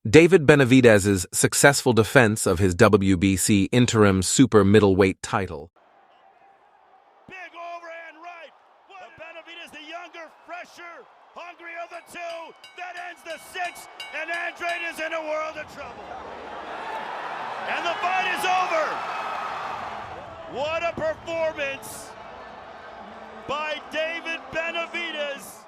David Benavidez's successful defense of his WBC interim super middleweight title. Big overhand right. But Benavidez, the younger, fresher, hungry of the two. That ends the sixth, and Andrade is in a world of trouble. And the fight is over. What a performance by David Benavidez.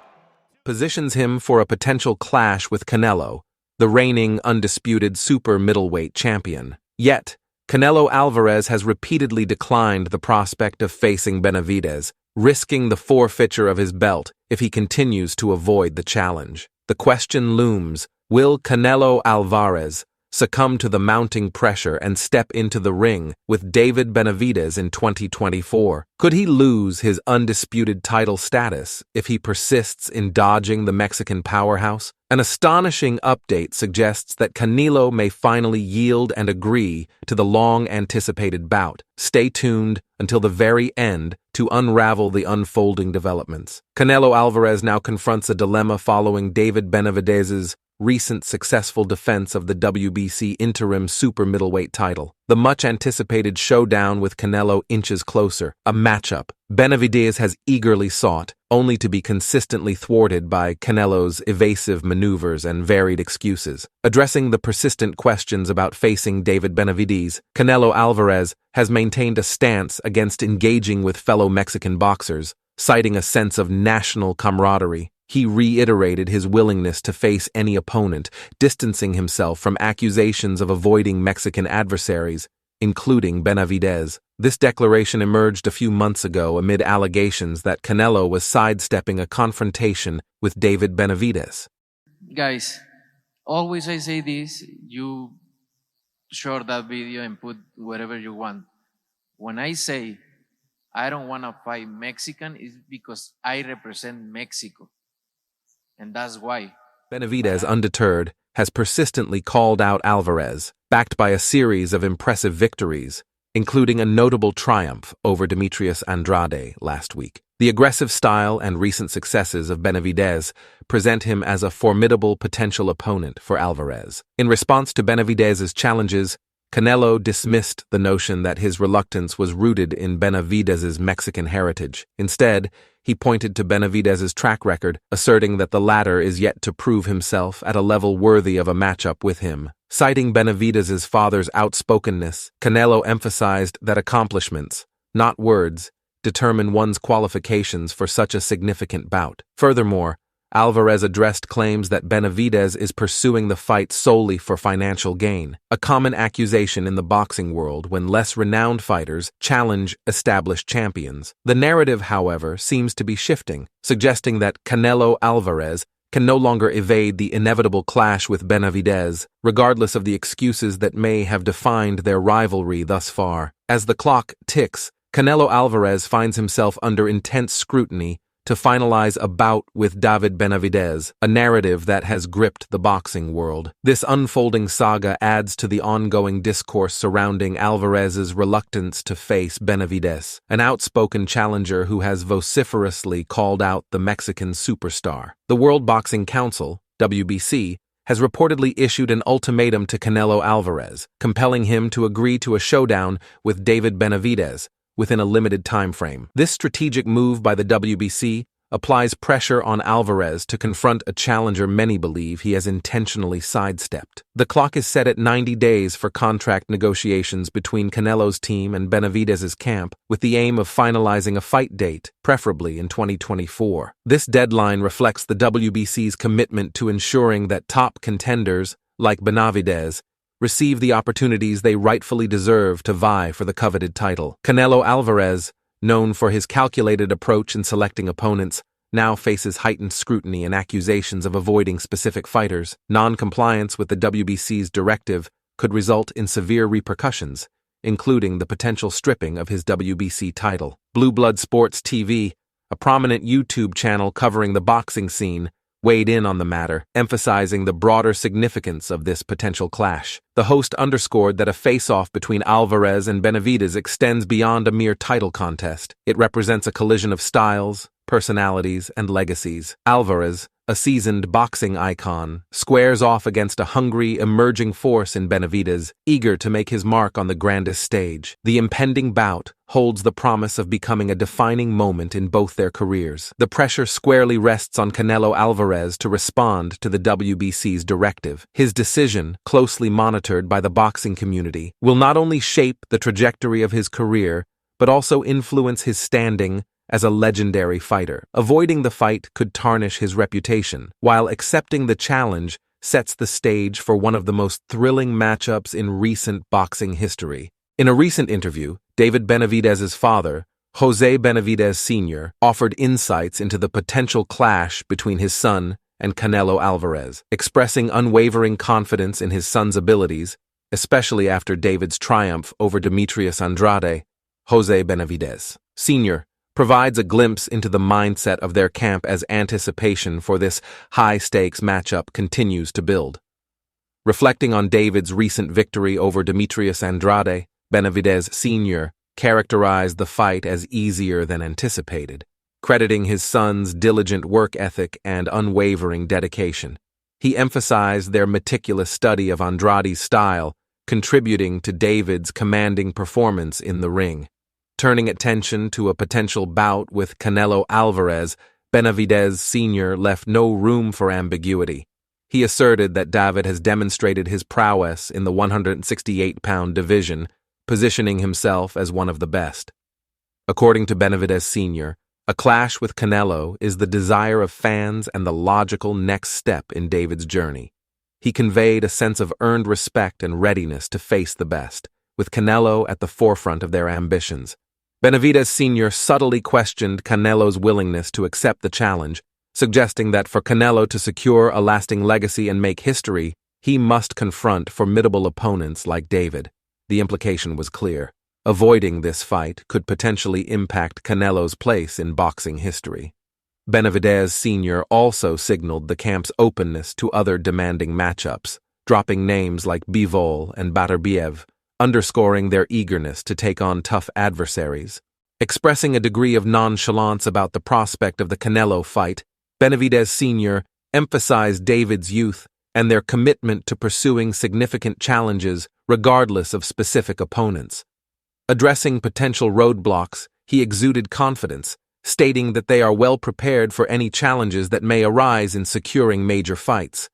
Positions him for a potential clash with Canelo, the reigning undisputed super middleweight champion. Yet, Canelo Alvarez has repeatedly declined the prospect of facing Benavidez, risking the forfeiture of his belt if he continues to avoid the challenge. The question looms, will Canelo Alvarez succumb to the mounting pressure and step into the ring with David Benavidez in 2024? Could he lose his undisputed title status if he persists in dodging the Mexican powerhouse? An astonishing update suggests that Canelo may finally yield and agree to the long-anticipated bout. Stay tuned until the very end to unravel the unfolding developments. Canelo Alvarez now confronts a dilemma following David Benavidez's recent successful defense of the WBC interim super middleweight title. The much-anticipated showdown with Canelo inches closer, a matchup Benavidez has eagerly sought, only to be consistently thwarted by Canelo's evasive maneuvers and varied excuses. Addressing the persistent questions about facing David Benavidez, Canelo Alvarez has maintained a stance against engaging with fellow Mexican boxers, citing a sense of national camaraderie. He reiterated his willingness to face any opponent, distancing himself from accusations of avoiding Mexican adversaries, including Benavidez. This declaration emerged a few months ago amid allegations that Canelo was sidestepping a confrontation with David Benavidez. Guys, always I say this, you share that video and put whatever you want. When I say I don't want to fight Mexican, it's because I represent Mexico. And that's why. Benavidez, undeterred, has persistently called out Alvarez, backed by a series of impressive victories, including a notable triumph over Demetrius Andrade last week. The aggressive style and recent successes of Benavidez present him as a formidable potential opponent for Alvarez. In response to Benavidez's challenges, Canelo dismissed the notion that his reluctance was rooted in Benavidez's Mexican heritage. Instead, he pointed to Benavidez's track record, asserting that the latter is yet to prove himself at a level worthy of a matchup with him. Citing Benavidez's father's outspokenness, Canelo emphasized that accomplishments, not words, determine one's qualifications for such a significant bout. Furthermore, Alvarez addressed claims that Benavidez is pursuing the fight solely for financial gain, a common accusation in the boxing world when less renowned fighters challenge established champions. The narrative, however, seems to be shifting, suggesting that Canelo Alvarez can no longer evade the inevitable clash with Benavidez, regardless of the excuses that may have defined their rivalry thus far. As the clock ticks, Canelo Alvarez finds himself under intense scrutiny to finalize a bout with David Benavidez, a narrative that has gripped the boxing world. This unfolding saga adds to the ongoing discourse surrounding Alvarez's reluctance to face Benavidez, an outspoken challenger who has vociferously called out the Mexican superstar. The World Boxing Council, WBC, has reportedly issued an ultimatum to Canelo Alvarez, compelling him to agree to a showdown with David Benavidez within a limited time frame. This strategic move by the WBC applies pressure on Alvarez to confront a challenger many believe he has intentionally sidestepped. The clock is set at 90 days for contract negotiations between Canelo's team and Benavidez's camp, with the aim of finalizing a fight date, preferably in 2024. This deadline reflects the WBC's commitment to ensuring that top contenders, like Benavidez, receive the opportunities they rightfully deserve to vie for the coveted title. Canelo Alvarez, known for his calculated approach in selecting opponents, now faces heightened scrutiny and accusations of avoiding specific fighters. Non-compliance with the WBC's directive could result in severe repercussions, including the potential stripping of his WBC title. Blue Blood Sports TV, a prominent YouTube channel covering the boxing scene, weighed in on the matter, emphasizing the broader significance of this potential clash. The host underscored that a face-off between Alvarez and Benavidez extends beyond a mere title contest. It represents a collision of styles, personalities, and legacies. Alvarez, a seasoned boxing icon, squares off against a hungry, emerging force in Benavidez, eager to make his mark on the grandest stage. The impending bout holds the promise of becoming a defining moment in both their careers. The pressure squarely rests on Canelo Alvarez to respond to the WBC's directive. His decision, closely monitored by the boxing community, will not only shape the trajectory of his career, but also influence his standing as a legendary fighter. Avoiding the fight could tarnish his reputation, while accepting the challenge sets the stage for one of the most thrilling matchups in recent boxing history. In a recent interview, David Benavidez's father, Jose Benavidez Sr., offered insights into the potential clash between his son and Canelo Alvarez, expressing unwavering confidence in his son's abilities, especially after David's triumph over Demetrius Andrade. Jose Benavidez Sr. provides a glimpse into the mindset of their camp as anticipation for this high-stakes matchup continues to build. Reflecting on David's recent victory over Demetrius Andrade, Benavidez Sr. characterized the fight as easier than anticipated, crediting his son's diligent work ethic and unwavering dedication. He emphasized their meticulous study of Andrade's style, contributing to David's commanding performance in the ring. Turning attention to a potential bout with Canelo Alvarez, Benavidez Sr. left no room for ambiguity. He asserted that David has demonstrated his prowess in the 168-pound division, positioning himself as one of the best. According to Benavidez Sr., a clash with Canelo is the desire of fans and the logical next step in David's journey. He conveyed a sense of earned respect and readiness to face the best, with Canelo at the forefront of their ambitions. Benavidez Sr. subtly questioned Canelo's willingness to accept the challenge, suggesting that for Canelo to secure a lasting legacy and make history, he must confront formidable opponents like David. The implication was clear. Avoiding this fight could potentially impact Canelo's place in boxing history. Benavidez Sr. also signaled the camp's openness to other demanding matchups, dropping names like Bivol and Beterbiev, underscoring their eagerness to take on tough adversaries. Expressing a degree of nonchalance about the prospect of the Canelo fight, Benavidez Sr. emphasized David's youth and their commitment to pursuing significant challenges regardless of specific opponents. Addressing potential roadblocks, he exuded confidence, stating that they are well prepared for any challenges that may arise in securing major fights.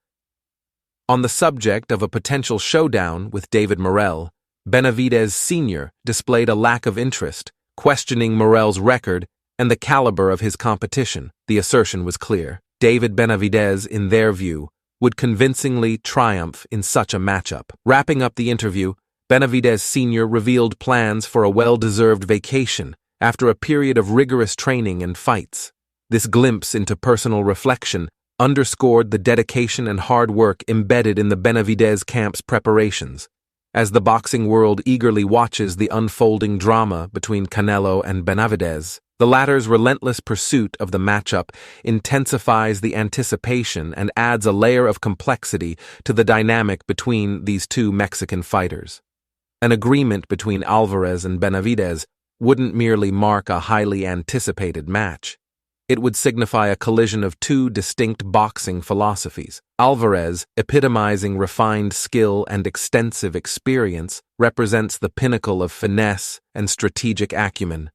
On the subject of a potential showdown with David Morrell, Benavidez Sr. displayed a lack of interest, questioning Morrell's record and the caliber of his competition. The assertion was clear. David Benavidez, in their view, would convincingly triumph in such a matchup. Wrapping up the interview, Benavidez Sr. revealed plans for a well-deserved vacation after a period of rigorous training and fights. This glimpse into personal reflection underscored the dedication and hard work embedded in the Benavidez camp's preparations. As the boxing world eagerly watches the unfolding drama between Canelo and Benavidez, the latter's relentless pursuit of the matchup intensifies the anticipation and adds a layer of complexity to the dynamic between these two Mexican fighters. An agreement between Alvarez and Benavidez wouldn't merely mark a highly anticipated match. It would signify a collision of two distinct boxing philosophies. Alvarez, epitomizing refined skill and extensive experience, represents the pinnacle of finesse and strategic acumen.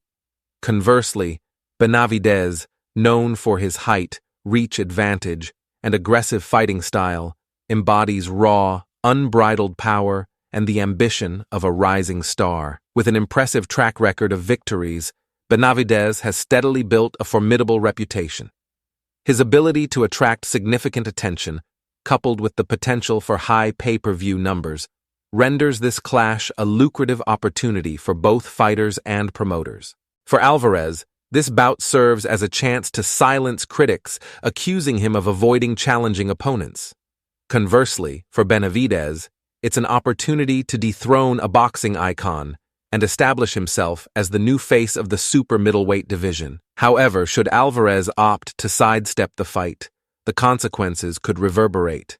Conversely, Benavidez, known for his height, reach advantage, and aggressive fighting style, embodies raw, unbridled power and the ambition of a rising star. With an impressive track record of victories, Benavidez has steadily built a formidable reputation. His ability to attract significant attention, coupled with the potential for high pay-per-view numbers, renders this clash a lucrative opportunity for both fighters and promoters. For Alvarez, this bout serves as a chance to silence critics accusing him of avoiding challenging opponents. Conversely, for Benavidez, it's an opportunity to dethrone a boxing icon and establish himself as the new face of the super middleweight division. However, should Alvarez opt to sidestep the fight, the consequences could reverberate.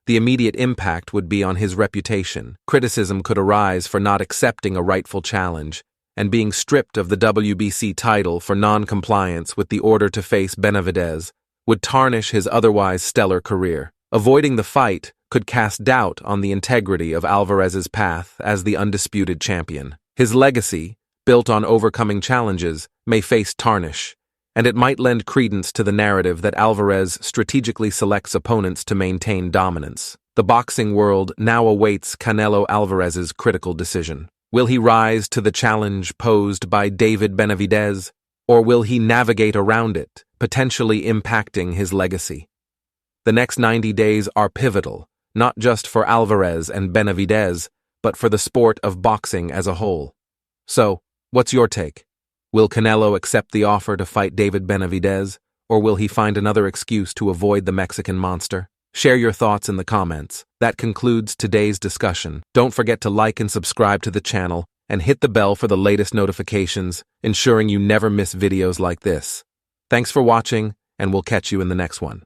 The immediate impact would be on his reputation. Criticism could arise for not accepting a rightful challenge and being stripped of the WBC title for non-compliance with the order to face Benavidez, would tarnish his otherwise stellar career. Avoiding the fight could cast doubt on the integrity of Alvarez's path as the undisputed champion. His legacy, built on overcoming challenges, may face tarnish, and it might lend credence to the narrative that Alvarez strategically selects opponents to maintain dominance. The boxing world now awaits Canelo Alvarez's critical decision. Will he rise to the challenge posed by David Benavidez, or will he navigate around it, potentially impacting his legacy? The next 90 days are pivotal, not just for Alvarez and Benavidez, but for the sport of boxing as a whole. So, what's your take? Will Canelo accept the offer to fight David Benavidez, or will he find another excuse to avoid the Mexican monster? Share your thoughts in the comments. That concludes today's discussion. Don't forget to like and subscribe to the channel, and hit the bell for the latest notifications, ensuring you never miss videos like this. Thanks for watching, and we'll catch you in the next one.